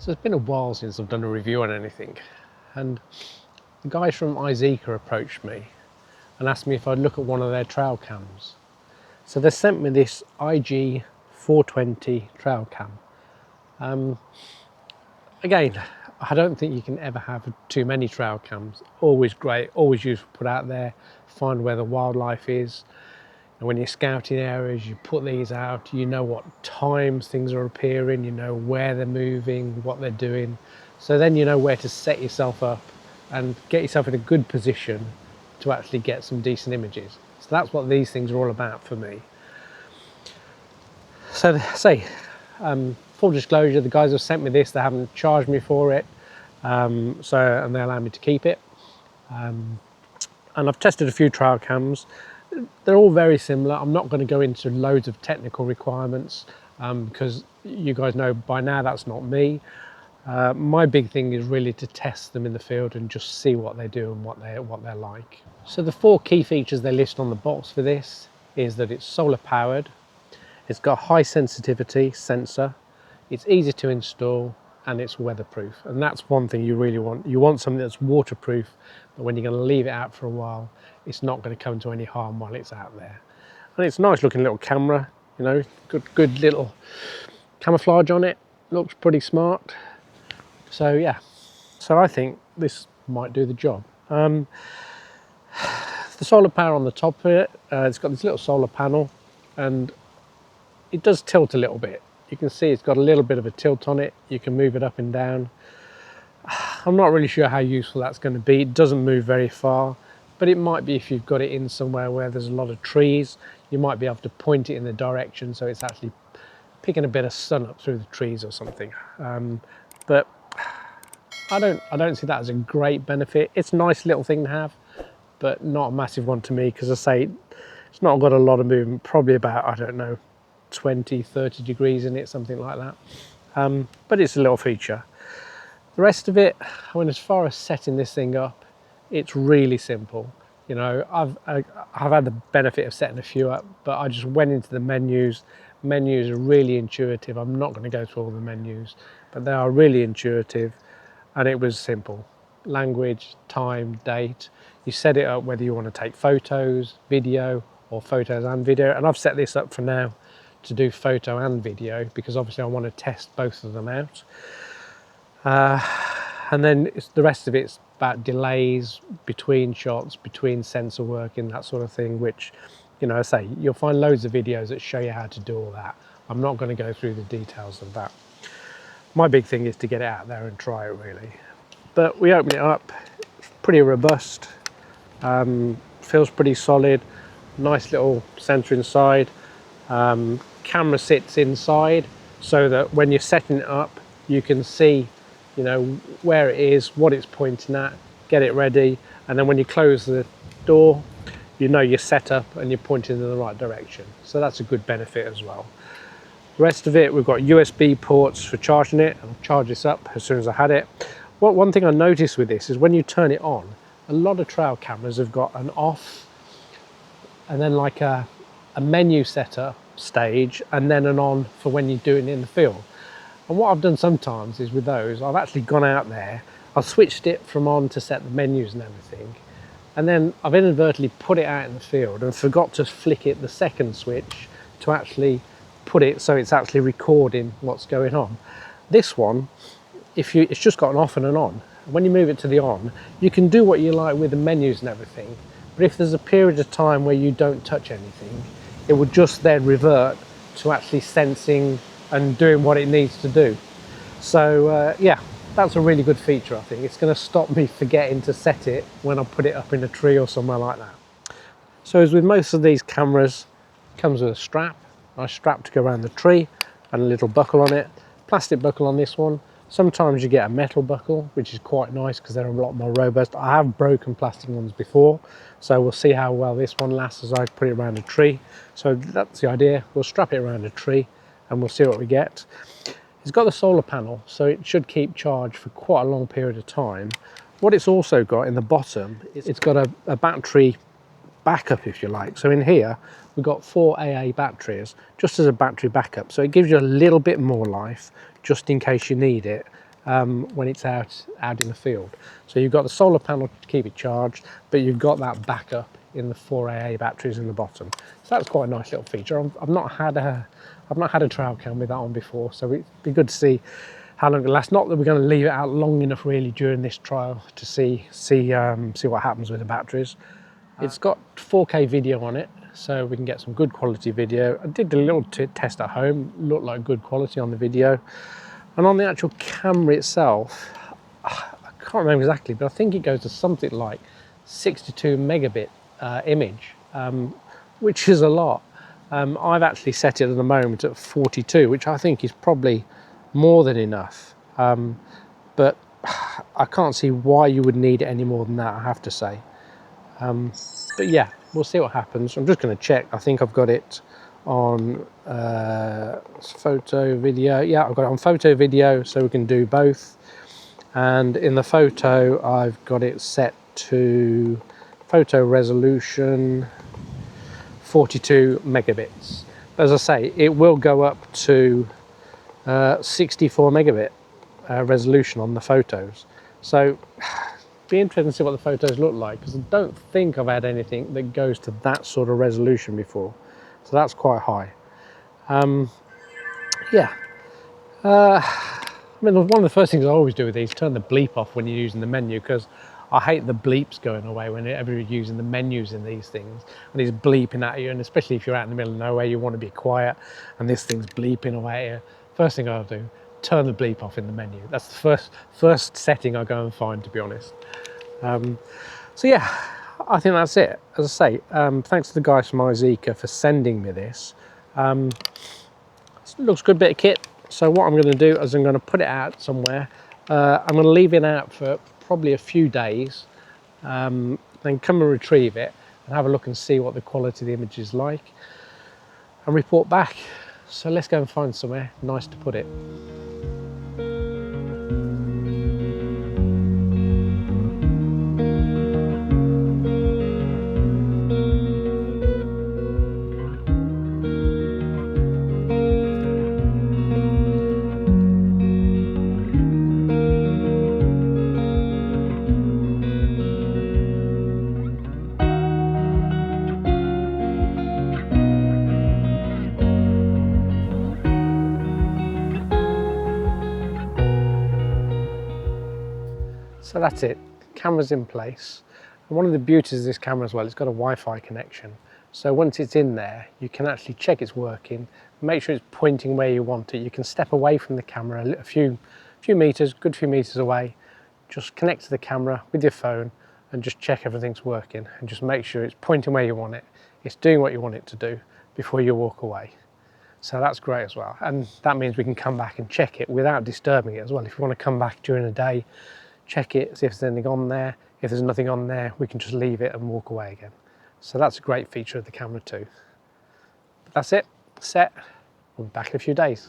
So it's been a while since I've done a review on anything, and the guys from iZEEKER approached me and asked me if I'd look at one of their trail cams. So they sent me this iG420 trail cam. Again, I don't think you can ever have too many trail cams. Always great, always useful to put out there, find where the wildlife is. And when you're scouting areas, you put these out, you know what times things are appearing, you know where they're moving, what they're doing. So then you know where to set yourself up and get yourself in a good position to actually get some decent images. So that's what these things are all about for me. So full disclosure, the guys have sent me this, they haven't charged me for it, and they allow me to keep it. And I've tested a few trail cams. They're all very similar. I'm not going to go into loads of technical requirements because you guys know by now that's not me. My big thing is really to test them in the field and just see what they do and what they're like. So the 4 key features they list on the box for this is that it's solar powered, it's got high sensitivity sensor, it's easy to install, and it's weatherproof. And that's one thing you really want. You want something that's waterproof, but when you're going to leave it out for a while, it's not going to come to any harm while it's out there. And it's a nice looking little camera, you know, good little camouflage on it, looks pretty smart. So yeah, so I think this might do the job. The solar power on the top of it, it's got this little solar panel, and it does tilt a little bit. You can see it's got a little bit of a tilt on it. You can move it up and down. I'm not really sure how useful that's going to be. It doesn't move very far, but it might be if you've got it in somewhere where there's a lot of trees, you might be able to point it in the direction so it's actually picking a bit of sun up through the trees or something. But I don't see that as a great benefit. It's a nice little thing to have, but not a massive one to me, because I say it's not got a lot of movement, probably about, I don't know, 20-30 degrees in it, something like that. But it's a little feature. The rest of it, I mean, as far as setting this thing up, it's really simple. You know, I've had the benefit of setting a few up, but I just went into the menus. Menus are really intuitive. I'm not going to go through all the menus, but they are really intuitive, and it was simple. Language, time, date. You set it up whether you want to take photos, video, or photos and video, and I've set this up for now to do photo and video because obviously I want to test both of them out. And then the rest of it's about delays between shots, between sensor working, that sort of thing, which, you know, I say you'll find loads of videos that show you how to do all that. I'm not going to go through the details of that. My big thing is to get it out there and try it, really. But we open it up, it's pretty robust, feels pretty solid, nice little sensor inside. Camera sits inside so that when you're setting it up, you can see, you know, where it is, what it's pointing at, get it ready, and then when you close the door, you know you're set up and you're pointing in the right direction. So that's a good benefit as well. The rest of it, we've got USB ports for charging it. I'll charge this up as soon as I had it. One thing I noticed with this is when you turn it on, a lot of trail cameras have got an off and then like a menu setup stage and then an on for when you're doing it in the field. And what I've done sometimes is with those, I've actually gone out there, I've switched it from on to set the menus and everything, and then I've inadvertently put it out in the field and forgot to flick it the second switch to actually put it so it's actually recording what's going on. This one, it's just got an off and an on. When you move it to the on, you can do what you like with the menus and everything, but if there's a period of time where you don't touch anything, it will just then revert to actually sensing and doing what it needs to do. So yeah, that's a really good feature. I think it's going to stop me forgetting to set it when I put it up in a tree or somewhere like that. So as with most of these cameras, it comes with a strap, nice strap to go around the tree, and a little buckle on it. Plastic buckle on this one. Sometimes you get a metal buckle, which is quite nice because they're a lot more robust. I have broken plastic ones before, so we'll see how well this one lasts as I put it around a tree. So that's the idea. We'll strap it around a tree and we'll see what we get. It's got the solar panel, so it should keep charged for quite a long period of time. What it's also got in the bottom, it's got a battery backup, if you like. So in here, we've got 4 AA batteries, just as a battery backup. So it gives you a little bit more life, just in case you need it. when it's out in the field. So you've got the solar panel to keep it charged, but you've got that backup in the 4AA batteries in the bottom. So that's quite a nice little feature. I've not had a trail cam with that on before, so it'd be good to see how long it lasts. Not that we're going to leave it out long enough really during this trial to see what happens with the batteries. It's got 4K video on it, so we can get some good quality video. I did a little test at home, looked like good quality on the video. And on the actual camera itself, I can't remember exactly, but I think it goes to something like 62 megabit image, which is a lot. I've actually set it at the moment at 42, which I think is probably more than enough. But I can't see why you would need it any more than that, I have to say. But yeah, we'll see what happens. I'm just going to check. I think I've got it on photo, video. Yeah, I've got it on photo, video, so we can do both. And in the photo, I've got it set to photo resolution 42 megabits. But as I say, it will go up to 64 megabit resolution on the photos. So be interesting to see what the photos look like, because I don't think I've had anything that goes to that sort of resolution before. So that's quite high. Yeah. I mean, one of the first things I always do with these, turn the bleep off when you're using the menu, because I hate the bleeps going away whenever you're using the menus in these things. When it's bleeping at you, and especially if you're out in the middle of nowhere, you want to be quiet, and this thing's bleeping away at you. First thing I'll do, turn the bleep off in the menu. That's the first setting I go and find, to be honest. So yeah, I think that's it. As I say, thanks to the guys from iZEEKER for sending me this. It looks a good bit of kit. So what I'm going to do is I'm going to put it out somewhere. I'm going to leave it out for probably a few days, then come and retrieve it and have a look and see what the quality of the image is like and report back. So let's go and find somewhere nice to put it. So that's it, camera's in place. And one of the beauties of this camera as well, it's got a Wi-Fi connection. So once it's in there, you can actually check it's working, make sure it's pointing where you want it. You can step away from the camera a few meters, good few meters away, just connect to the camera with your phone and just check everything's working and just make sure it's pointing where you want it, it's doing what you want it to do before you walk away. So that's great as well. And that means we can come back and check it without disturbing it as well. If you want to come back during the day, check it, see if there's anything on there. If there's nothing on there, we can just leave it and walk away again. So that's a great feature of the camera too. But that's it, set. We'll be back in a few days.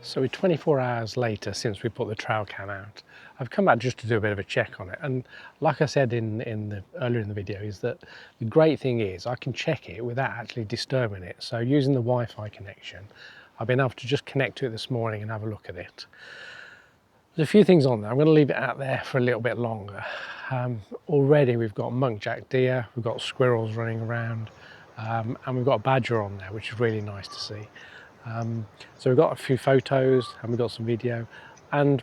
So we're 24 hours later since we put the Trailcam out. I've come back just to do a bit of a check on it, and like I said earlier in the video, is that the great thing is I can check it without actually disturbing it. So using the Wi-Fi connection, I've been able to just connect to it this morning and have a look at it. There's a few things on there. I'm going to leave it out there for a little bit longer. Already we've got muntjac deer, we've got squirrels running around, and we've got a badger on there, which is really nice to see. So we've got a few photos and we've got some video, and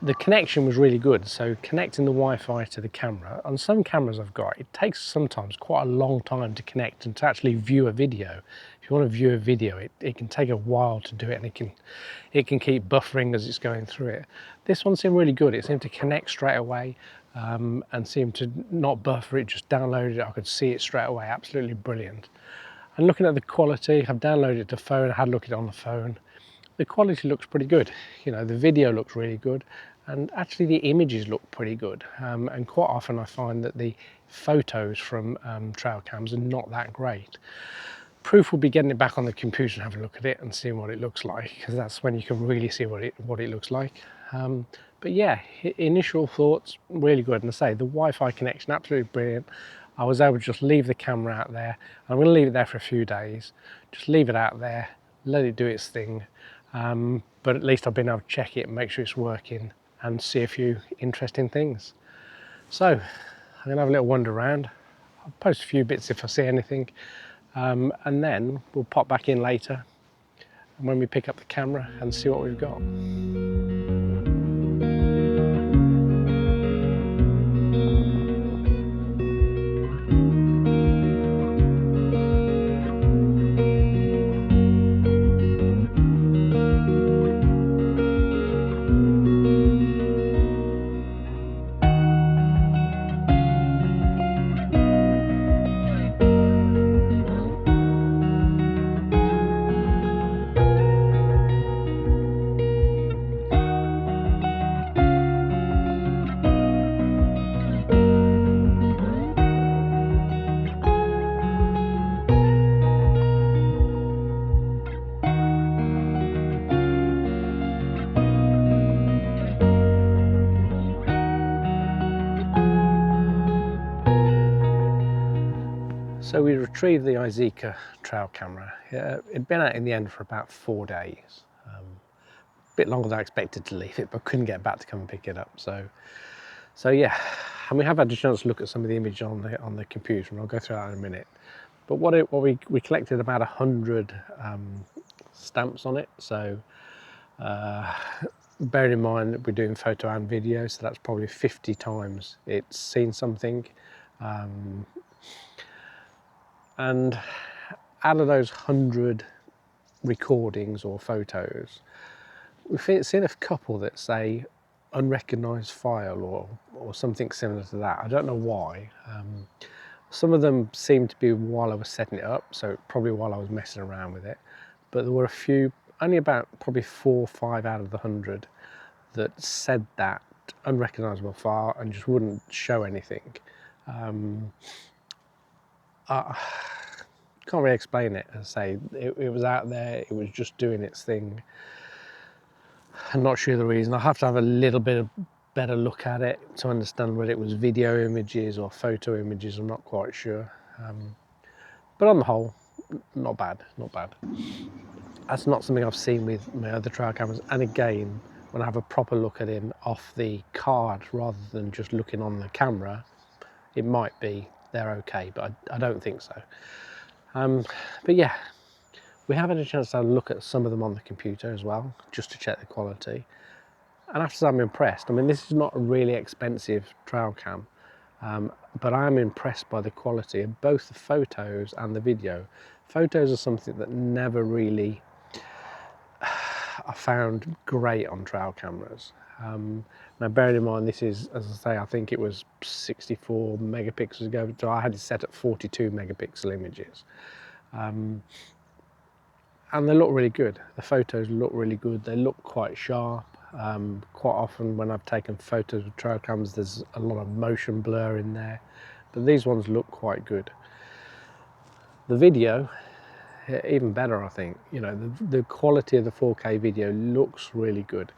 the connection was really good. So connecting the Wi-Fi to the camera, on some cameras I've got, it takes sometimes quite a long time to connect and to actually view a video. If you want to view a video, it can take a while to do it, and it can keep buffering as it's going through it. This one seemed really good. It seemed to connect straight away and seemed to not buffer it, just downloaded it. I could see it straight away, absolutely brilliant. And looking at the quality, I've downloaded it to phone, I had a look at it on the phone. The quality looks pretty good. You know, the video looks really good, and actually the images look pretty good. And quite often I find that the photos from trail cams are not that great. Proof will be getting it back on the computer and having a look at it and seeing what it looks like, because that's when you can really see what it looks like. But yeah, initial thoughts, really good. And I say, the Wi-Fi connection, absolutely brilliant. I was able to just leave the camera out there. I'm going to leave it there for a few days. Just leave it out there, let it do its thing. But at least I've been able to check it and make sure it's working and see a few interesting things. So I'm going to have a little wander around. I'll post a few bits if I see anything. And then we'll pop back in later when we pick up the camera and see what we've got. So we retrieved the iZEEKER trail camera. It'd been out in the end for about 4 days. A bit longer than I expected to leave it, but couldn't get back to come and pick it up. So yeah, and we have had a chance to look at some of the image on the computer, and I'll go through that in a minute. But we collected about 100 stamps on it. So bearing in mind that we're doing photo and video, so that's probably 50 times it's seen something. And out of those 100 recordings or photos, we've seen a couple that say unrecognised file or something similar to that. I don't know why. Some of them seemed to be while I was setting it up, so probably while I was messing around with it. But there were a few, only about probably 4 or 5 out of the 100 that said that unrecognisable file and just wouldn't show anything. Can't really explain it. As I say, it was out there, it was just doing its thing. I'm not sure the reason. I'll have to have a little bit of better look at it to understand whether it was video images or photo images. I'm not quite sure. But on the whole, not bad, not bad. That's not something I've seen with my other trail cameras. And again, when I have a proper look at it off the card rather than just looking on the camera, it might be they're okay, but I don't think so. But yeah, we have had a chance to have a look at some of them on the computer as well, just to check the quality. And after that, I'm impressed. I mean, this is not a really expensive trail cam, but I am impressed by the quality of both the photos and the video. Photos are something that never really I found great on trail cameras. Now bearing in mind this is, as I say, I think it was 64 megapixels ago, so I had it set at 42 megapixel images. And they look really good. The photos look really good. They look quite sharp. Quite often when I've taken photos with trail cams, there's a lot of motion blur in there, but these ones look quite good. The video, even better, I think. You know, the quality of the 4K video looks really good.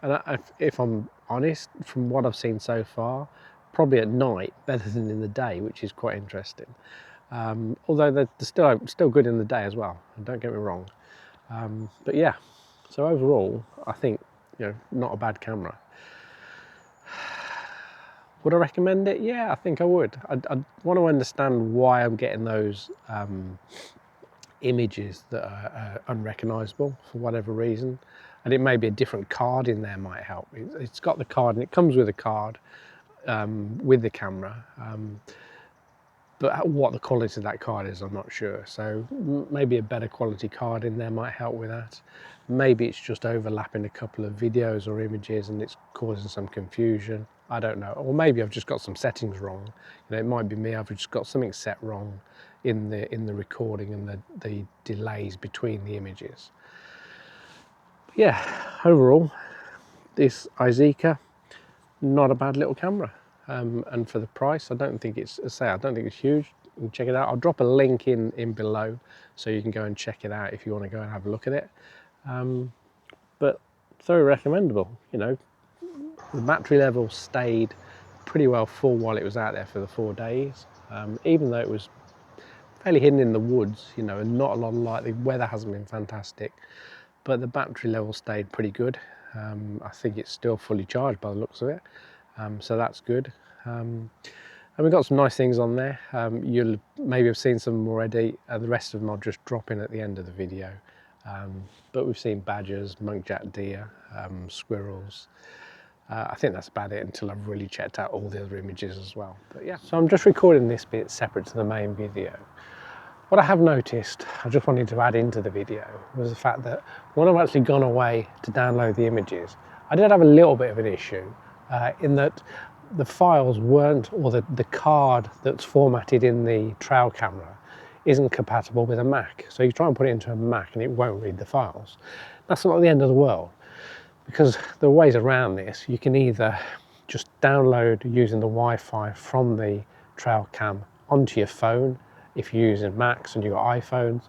And if I'm honest, from what I've seen so far, probably at night better than in the day, which is quite interesting. Although they're still good in the day as well, don't get me wrong. But yeah, so overall, I think, you know, not a bad camera. Would I recommend it? Yeah, I think I would. I want to understand why I'm getting those images that are unrecognisable for whatever reason. And it may be a different card in there might help. It's got the card and it comes with a card with the camera. But what the quality of that card is, I'm not sure. So maybe a better quality card in there might help with that. Maybe it's just overlapping a couple of videos or images and it's causing some confusion. I don't know. Or maybe I've just got some settings wrong. You know, it might be me, I've just got something set wrong in the recording and the delays between the images. But yeah, overall, this iZEEKER, not a bad little camera. And for the price, I don't think it's, I don't think it's huge. You can check it out. I'll drop a link in below so you can go and check it out if you want to go and have a look at it. But very recommendable. You know, The battery level stayed pretty well full while it was out there for the 4 days, even though it was fairly hidden in the woods, you know, and not a lot of light. The weather hasn't been fantastic, but the battery level stayed pretty good. I think it's still fully charged by the looks of it, so that's good. And we've got some nice things on there. You'll maybe have seen some of them already. The rest of them I'll just drop in at the end of the video. But we've seen badgers, muntjac deer, squirrels. I think that's about it until I've really checked out all the other images as well. But yeah, so I'm just recording this bit separate to the main video. What I have noticed, I just wanted to add into the video, was the fact that when I've actually gone away to download the images, I did have a little bit of an issue in that the files weren't, or the card that's formatted in the trail camera isn't compatible with a Mac. So you try and put it into a Mac and it won't read the files. That's not the end of the world, because there are ways around this. You can either just download using the Wi-Fi from the Trailcam onto your phone, if you're using Macs and you've got iPhones,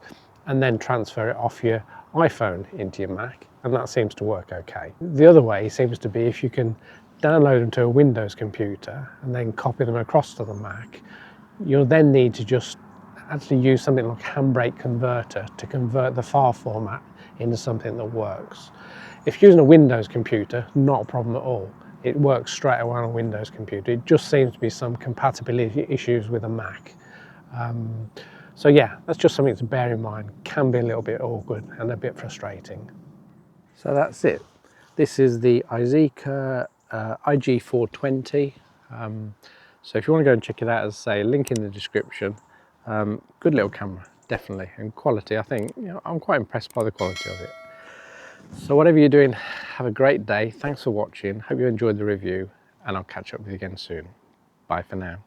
and then transfer it off your iPhone into your Mac, and that seems to work okay. The other way seems to be if you can download them to a Windows computer and then copy them across to the Mac, you'll then need to just actually use something like a Handbrake converter to convert the file format into something that works. If you're using a Windows computer, not a problem at all. It works straight away on a Windows computer. It just seems to be some compatibility issues with a Mac. So yeah, that's just something to bear in mind. Can be a little bit awkward and a bit frustrating. So that's it. This is the iZEEKER iG420. So if you want to go and check it out, as I say, link in the description. Good little camera, definitely, and quality. I think, you know, I'm quite impressed by the quality of it. So whatever you're doing, have a great day. Thanks for watching. Hope you enjoyed the review, and I'll catch up with you again soon. Bye for now.